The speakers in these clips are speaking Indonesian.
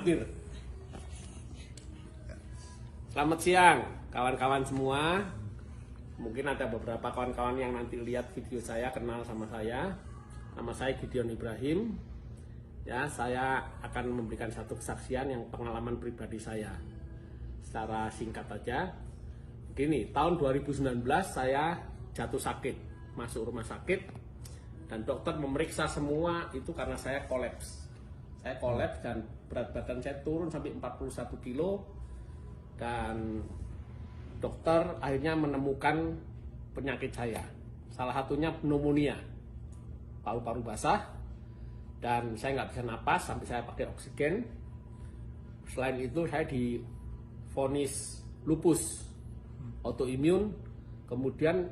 amatir. Selamat siang kawan-kawan semua. Mungkin ada beberapa kawan-kawan yang nanti lihat video saya kenal sama saya. Nama saya Gideon Ibrahim. Ya, saya akan memberikan satu kesaksian yang pengalaman pribadi saya. Secara singkat aja. Begini, tahun 2019 saya jatuh sakit, masuk rumah sakit, dan dokter memeriksa semua itu karena saya kolaps. Saya kolaps dan berat badan saya turun sampai 41 kilo, dan dokter akhirnya menemukan penyakit saya. Salah satunya pneumonia, paru-paru basah, dan saya nggak bisa napas sampai saya pakai oksigen. Selain itu saya divonis lupus autoimun, kemudian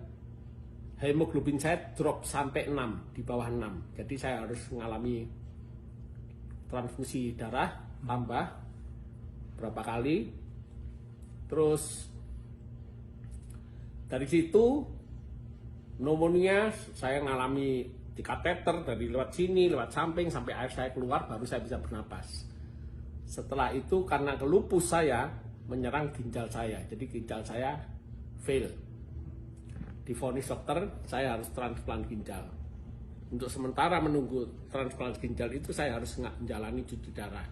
hemoglobin saya drop sampai 6, di bawah 6. Jadi saya harus mengalami transfusi darah tambah berapa kali. Terus dari situ pneumonia saya mengalami di kateter dari lewat sini, lewat samping sampai air saya keluar baru saya bisa bernapas. Setelah itu karena lupus saya menyerang ginjal saya, jadi ginjal saya fail. Divonis dokter saya harus transplant ginjal. Untuk sementara menunggu transplant ginjal itu saya harus menjalani cuci darah.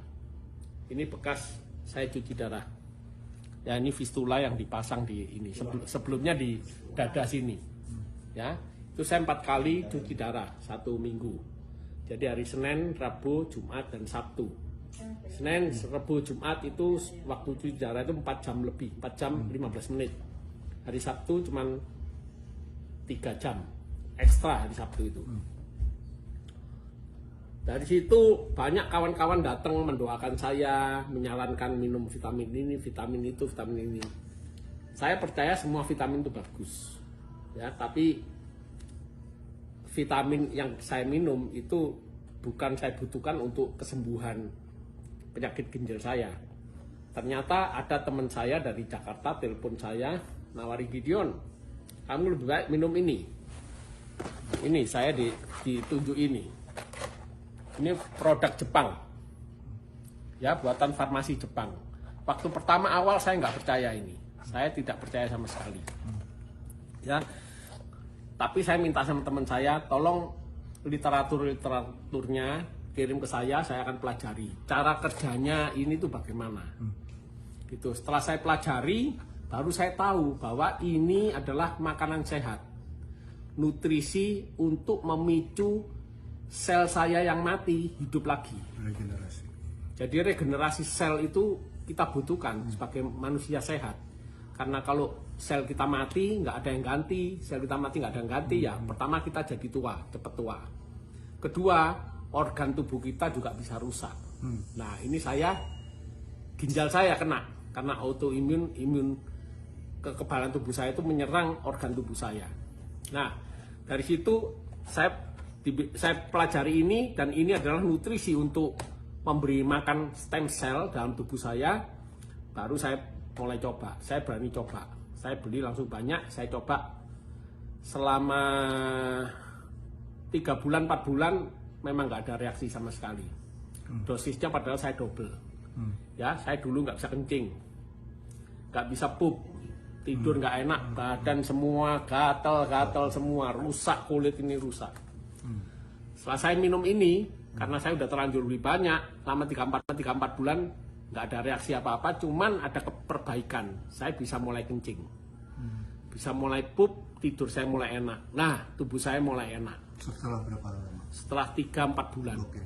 Ini bekas saya cuci darah. Ya, ini fistula yang dipasang di ini. Sebelumnya di dada sini. Ya, itu saya 4 kali cuci darah 1 minggu. Jadi hari Senin, Rabu, Jumat, dan Sabtu. Senin, Rabu, Jumat itu waktu cuci darah itu 4 jam lebih, 4 jam 15 menit. Hari Sabtu cuman 3 jam ekstra hari Sabtu itu. Dari situ banyak kawan-kawan datang mendoakan saya, menyarankan minum vitamin ini, vitamin itu, vitamin ini. Saya percaya semua vitamin itu bagus. Ya, tapi vitamin yang saya minum itu bukan saya butuhkan untuk kesembuhan penyakit ginjal saya. Ternyata ada teman saya dari Jakarta telepon saya, nawari, Gideon, kamu lebih baik minum ini. Ini saya ditunjuk ini. Ini produk Jepang. Ya, buatan farmasi Jepang. Waktu pertama awal saya nggak percaya ini. Saya tidak percaya sama sekali. Ya. Tapi saya minta sama teman saya, tolong literaturnya kirim ke saya akan pelajari. Cara kerjanya ini tuh bagaimana. Gitu. Setelah saya pelajari, baru saya tahu bahwa ini adalah makanan sehat. Nutrisi untuk memicu sel saya yang mati hidup lagi. Regenerasi. Jadi regenerasi sel itu kita butuhkan sebagai manusia sehat. Karena kalau sel kita mati, nggak ada yang ganti. Sel kita mati nggak ada yang ganti, ya pertama kita jadi tua, cepat tua. Kedua, organ tubuh kita juga bisa rusak. Nah, ini ginjal saya kena. Karena autoimun, kekebalan tubuh saya itu menyerang organ tubuh saya. Nah, dari situ saya pelajari ini, dan ini adalah nutrisi untuk memberi makan stem cell dalam tubuh saya. Baru saya mulai coba, saya berani coba. Saya beli langsung banyak, saya coba selama 3 bulan, 4 bulan memang nggak ada reaksi sama sekali. Dosisnya padahal saya double. Ya, saya dulu nggak bisa kencing, nggak bisa pup, tidur nggak enak, badan semua gatal semua, rusak, kulit ini rusak. Setelah saya minum ini, karena saya udah terlanjur beli banyak, selama 3-4 bulan nggak ada reaksi apa-apa, cuman ada perbaikan. Saya bisa mulai kencing, bisa mulai pup, tidur saya mulai enak. Nah, tubuh saya mulai enak. Setelah berapa lama? Setelah 3-4 bulan. Oke.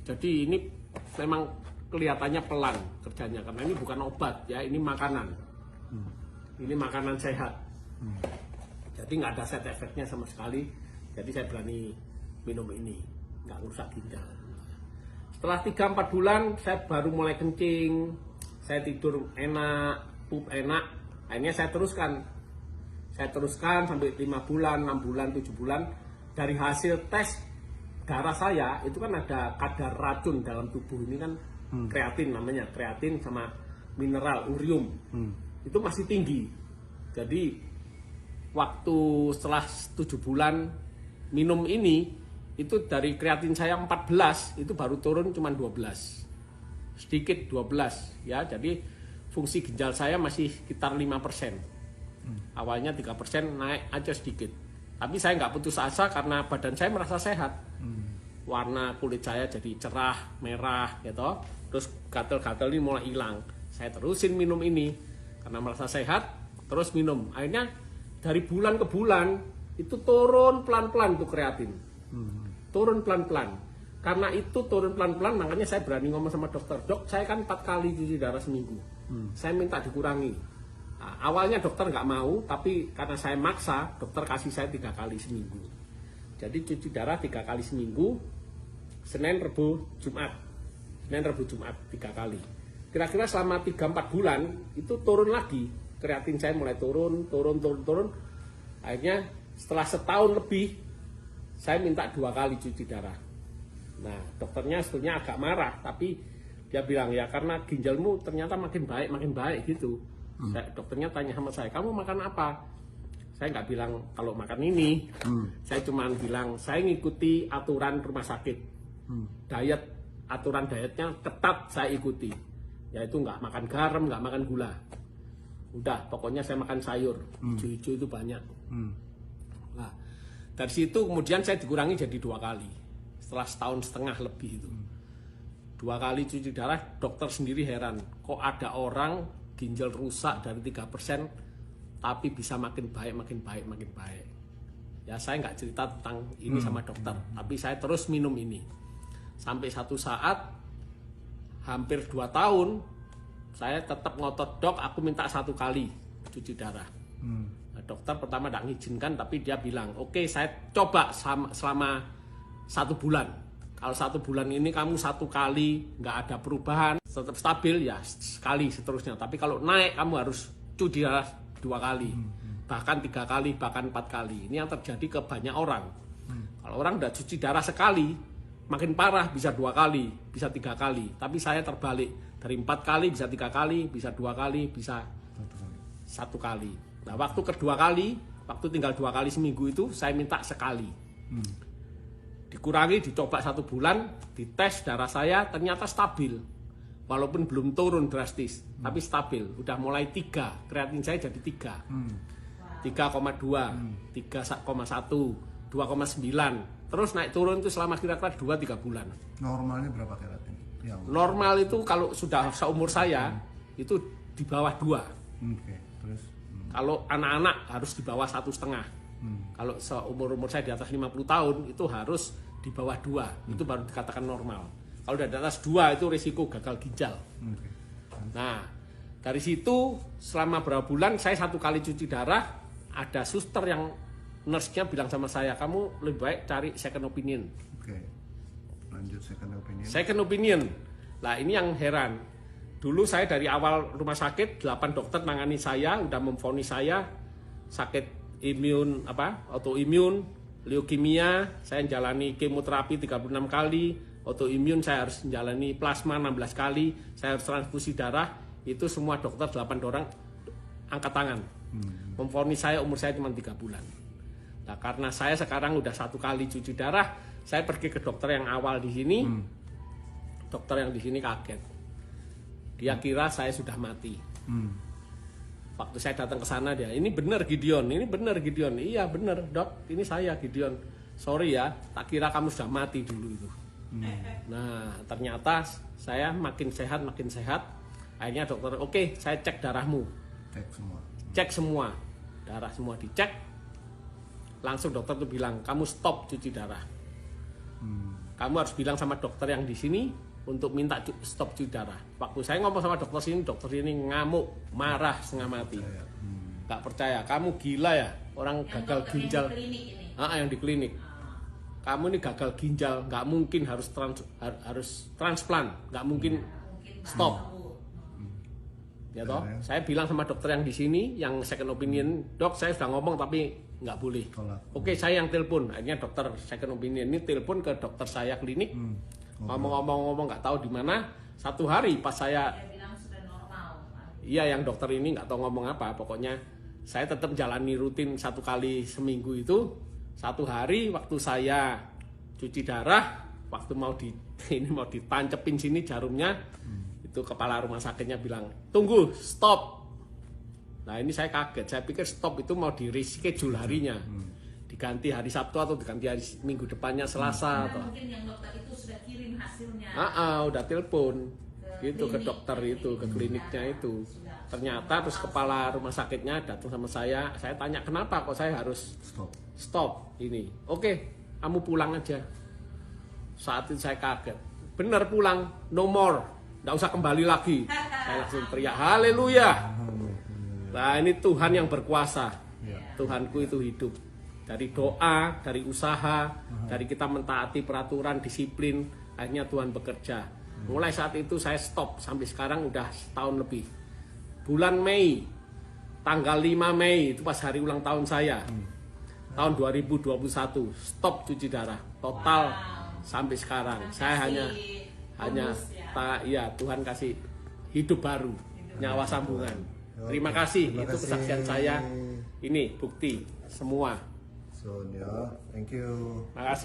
Jadi ini memang kelihatannya pelan kerjanya, karena ini bukan obat ya, ini makanan. Ini makanan sehat. Jadi nggak ada side effect-nya sama sekali. Jadi saya berani minum ini, nggak rusak ginjal. Setelah 3-4 bulan saya baru mulai kencing, saya tidur enak, pup enak. Akhirnya saya teruskan sampai 5 bulan, 6 bulan, 7 bulan. Dari hasil tes darah saya itu kan ada kadar racun dalam tubuh ini kan, kreatin namanya, kreatin sama mineral urium. Itu masih tinggi. Jadi waktu setelah 7 bulan minum ini, itu dari kreatin saya 14 itu baru turun cuma 12. sedikit 12 ya. Jadi fungsi ginjal saya masih sekitar 5%. Awalnya 3%, naik aja sedikit. Tapi saya nggak putus asa karena badan saya merasa sehat. Warna kulit saya jadi cerah, merah gitu. Terus gatal-gatal ini mulai hilang. Saya terusin minum ini karena merasa sehat, terus minum. Akhirnya dari bulan ke bulan itu turun pelan-pelan tuh kreatin. Turun pelan-pelan. Karena itu turun pelan-pelan, makanya saya berani ngomong sama dokter. Dok, saya kan 4 kali cuci darah seminggu. Saya minta dikurangi. Nah, awalnya dokter nggak mau, tapi karena saya maksa, dokter kasih saya 3 kali seminggu. Jadi cuci darah 3 kali seminggu, Senin, Rebu, Jumat. Senin, Rebu, Jumat 3 kali. Kira-kira selama 3-4 bulan itu turun lagi. Kreatin saya mulai turun. Akhirnya setelah setahun lebih, saya minta 2 kali cuci darah. Nah, dokternya sebetulnya agak marah, tapi dia bilang ya karena ginjalmu ternyata makin baik gitu. Dokternya tanya sama saya, kamu makan apa? Saya nggak bilang kalau makan ini. Saya cuma bilang saya ngikuti aturan rumah sakit. Aturan dietnya ketat saya ikuti. Yaitu nggak makan garam, nggak makan gula. Udah, pokoknya saya makan sayur. Hijau-hijau itu banyak. Nah, dari situ kemudian saya dikurangi jadi 2 kali. Setelah setahun setengah lebih itu. 2 kali cuci darah, dokter sendiri heran. Kok ada orang ginjal rusak dari 3%, tapi bisa makin baik. Ya saya nggak cerita tentang ini sama dokter, tapi saya terus minum ini. Sampai satu saat, hampir 2 tahun, saya tetap ngotot, dok aku minta 1 kali cuci darah. Nah, dokter pertama tidak mengizinkan, tapi dia bilang, oke, saya coba selama 1 bulan. Kalau 1 bulan ini kamu 1 kali nggak ada perubahan, tetap stabil ya sekali seterusnya. Tapi kalau naik kamu harus cuci darah 2 kali, bahkan 3 kali, bahkan 4 kali. Ini yang terjadi ke banyak orang. Kalau orang udah cuci darah sekali, makin parah bisa 2 kali, bisa 3 kali. Tapi saya terbalik, dari 4 kali bisa 3 kali, bisa 2 kali, bisa 1 kali. Nah waktu kedua kali, waktu tinggal 2 kali seminggu itu saya minta sekali. Dikurangi, dicoba 1 bulan, dites darah saya ternyata stabil. Walaupun belum turun drastis, tapi stabil. Udah mulai 3, kreatin saya jadi 3. 3,2, 3,1, 2,9. Terus naik turun itu selama kira-kira 2-3 bulan. Normalnya berapa kreatin? Normal itu kalau sudah seumur saya, itu di bawah 2. Oke, terus? Kalau anak-anak harus di bawah 1,5. Kalau seumur saya di atas 50 tahun itu harus di bawah 2. Itu baru dikatakan normal. Kalau udah di atas 2 itu risiko gagal ginjal. Nah, dari situ selama berapa bulan saya 1 kali cuci darah, ada suster yang nurse-nya bilang sama saya, kamu lebih baik cari second opinion. Oke, lanjut second opinion. Second opinion. Nah, ini yang heran. Dulu saya dari awal rumah sakit 8 dokter nangani saya, udah memvonis saya sakit autoimun, leukemia, saya jalani kemoterapi 36 kali, autoimun saya harus menjalani plasma 16 kali, saya harus transfusi darah, itu semua dokter 8 orang angkat tangan. Memvonis saya umur saya cuma 3 bulan. Nah, karena saya sekarang udah 1 kali cuci darah, saya pergi ke dokter yang awal di sini, dokter yang di sini kaget. Dia kira saya sudah mati. Waktu saya datang ke sana dia, ini benar Gideon, ini benar Gideon. Iya benar dok, ini saya Gideon. Sorry ya, tak kira kamu sudah mati dulu itu. Nah ternyata saya makin sehat. Akhirnya dokter, oke, saya cek darahmu. Cek semua, darah semua dicek. Langsung dokter tuh bilang, kamu stop cuci darah. Kamu harus bilang sama dokter yang di sini untuk minta stop cuci darah. Waktu saya ngomong sama dokter ini ngamuk, marah setengah mati. Gak percaya, kamu gila ya, orang yang gagal ginjal. Yang di klinik. Kamu ini gagal ginjal, nggak mungkin harus transplant, nggak mungkin stop. Ya toh, saya bilang sama dokter yang di sini, yang second opinion, dok saya sudah ngomong tapi nggak boleh. Oke, saya yang telepon. Akhirnya dokter second opinion ini telepon ke dokter saya klinik, ngomong-ngomong nggak tahu di mana. 1 hari pas saya, iya yang dokter ini nggak tahu ngomong apa, pokoknya saya tetap jalani rutin 1 kali seminggu itu. 1 hari waktu saya cuci darah, waktu mau ditancepin sini jarumnya, Itu kepala rumah sakitnya bilang, tunggu, stop. Nah ini saya kaget, saya pikir stop itu mau di reschedule harinya. Diganti hari Sabtu atau diganti hari minggu depannya Selasa. Karena mungkin yang dokter itu sudah kirim hasilnya. Udah telepon gitu ke dokter itu, ke kliniknya itu. Ternyata terus kepala rumah sakitnya datang sama saya tanya kenapa kok saya harus stop ini. Oke, kamu pulang aja. Saat itu saya kaget, bener pulang, no more, nggak usah kembali lagi. Saya langsung teriak haleluya. Nah ini Tuhan yang berkuasa, Tuhanku itu hidup. Dari doa, dari usaha, dari kita mentaati peraturan, disiplin, akhirnya Tuhan bekerja. Mulai saat itu saya stop, sampai sekarang udah setahun lebih. Bulan Mei, tanggal 5 Mei, itu pas hari ulang tahun saya. Tahun 2021, stop cuci darah, total sampai sekarang. Saya hanya Tuhan kasih hidup baru, nyawa sambungan. Terima kasih, itu kesaksian saya. Ini bukti semua. So, yeah, thank you. Makasih.